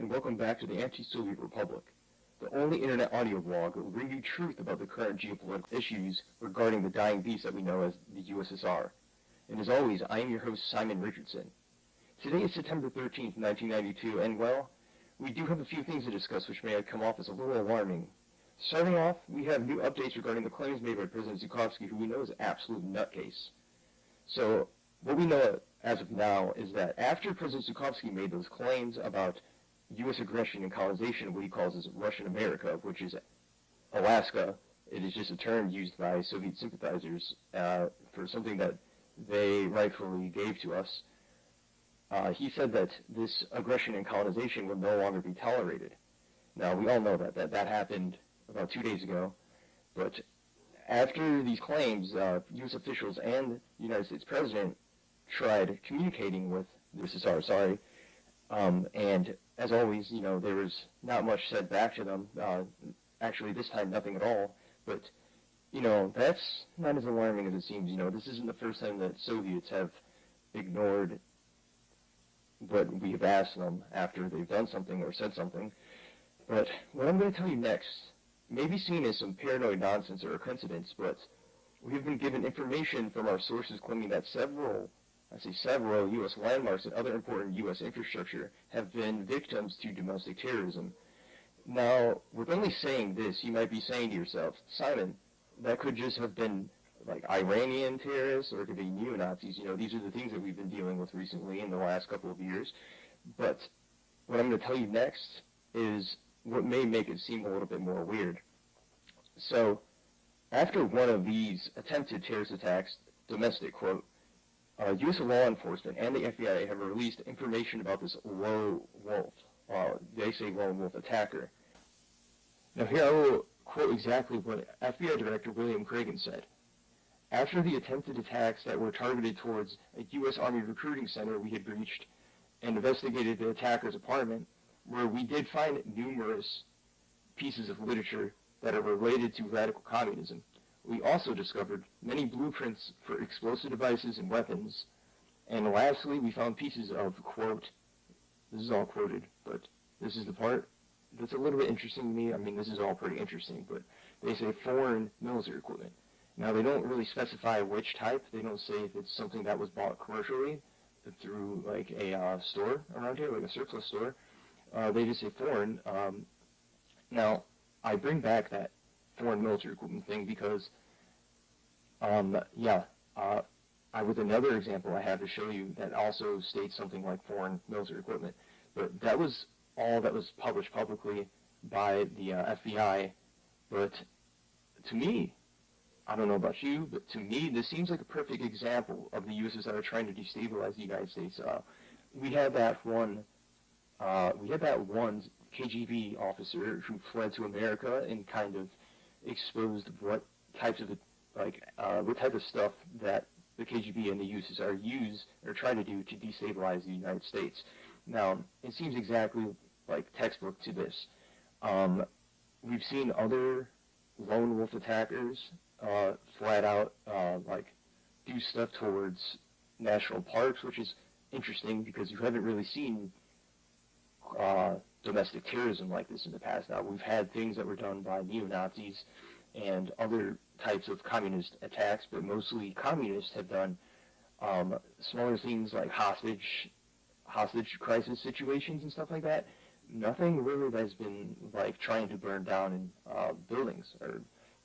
and welcome back to the Anti-Soviet Republic, the only internet audio blog that will bring you truth about the current geopolitical issues regarding the dying beast that we know as the USSR. And as always, I am your host, Simon Richardson. Today is September 13th, 1992, and well, we do have a few things to discuss which may have come off as a little alarming. Starting off, we have new updates regarding the claims made by President Zhukovsky, who we know is an absolute nutcase. So, what we know as of now is that after President Zhukovsky made those claims about U.S. aggression and colonization of what he calls as Russian America, which is Alaska, it is just a term used by Soviet sympathizers for something that they rightfully gave to us. He said that this aggression and colonization will no longer be tolerated. Now, we all know that happened about 2 days ago, but after these claims, U.S. officials and the United States President tried communicating with the USSR, and as always, there was not much said back to them. Actually, this time, nothing at all. But, that's not as alarming as it seems. This isn't the first time that Soviets have ignored what we have asked them after they've done something or said something. But what I'm going to tell you next may be seen as some paranoid nonsense or a coincidence, but we have been given information from our sources claiming that several U.S. landmarks and other important U.S. infrastructure have been victims to domestic terrorism. Now, with only saying this, you might be saying to yourself, Simon, that could just have been like Iranian terrorists, or it could be neo-Nazis. These are the things that we've been dealing with recently in the last couple of years. But what I'm going to tell you next is what may make it seem a little bit more weird. So, after one of these attempted terrorist attacks, domestic, quote, U.S. law enforcement and the FBI have released information about this lone wolf, they say lone wolf attacker. Now here I will quote exactly what FBI Director William Cragen said. After the attempted attacks that were targeted towards a U.S. Army recruiting center we had breached and investigated the attacker's apartment, where we did find numerous pieces of literature that are related to radical communism, we also discovered many blueprints for explosive devices and weapons. And lastly, we found pieces of, quote, this is all quoted, but this is the part that's a little bit interesting to me. I mean, this is all pretty interesting, but they say foreign military equipment. Now, they don't really specify which type. They don't say if it's something that was bought commercially through, like, a store around here, like a surplus store. They just say foreign. Now, I bring back that foreign military equipment thing because, with another example I have to show you that also states something like foreign military equipment. But that was all that was published publicly by the FBI. But to me, I don't know about you, but to me, this seems like a perfect example of the USSR trying to destabilize the United States. We had that one KGB officer who fled to America and kind of exposed what type of stuff that the KGB and the USSR use or try to do to destabilize the United States. Now, it seems exactly like textbook to this. We've seen other lone wolf attackers flat out do stuff towards national parks, which is interesting because you haven't really seen domestic terrorism like this in the past. Now, we've had things that were done by neo-Nazis and other types of communist attacks, but mostly communists have done smaller things like hostage crisis situations and stuff like that. Nothing really has been like trying to burn down buildings or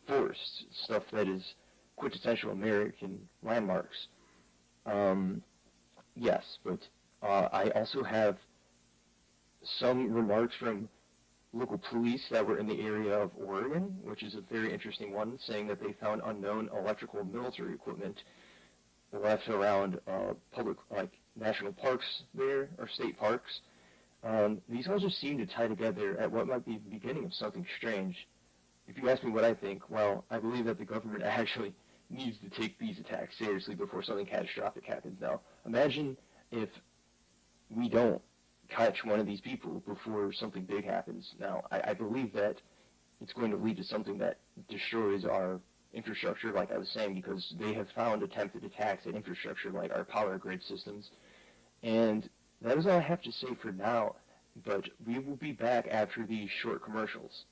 forests, stuff that is quintessential American landmarks. Yes, but I also have some remarks from local police that were in the area of Oregon, which is a very interesting one, saying that they found unknown electrical military equipment left around public, national parks there, or state parks. These all just seem to tie together at what might be the beginning of something strange. If you ask me what I think, well, I believe that the government actually needs to take these attacks seriously before something catastrophic happens. Now, imagine if we don't catch one of these people before something big happens. Now, I believe that it's going to lead to something that destroys our infrastructure, like I was saying, because they have found attempted attacks at infrastructure like our power grid systems. And that is all I have to say for now. but we will be back after these short commercials.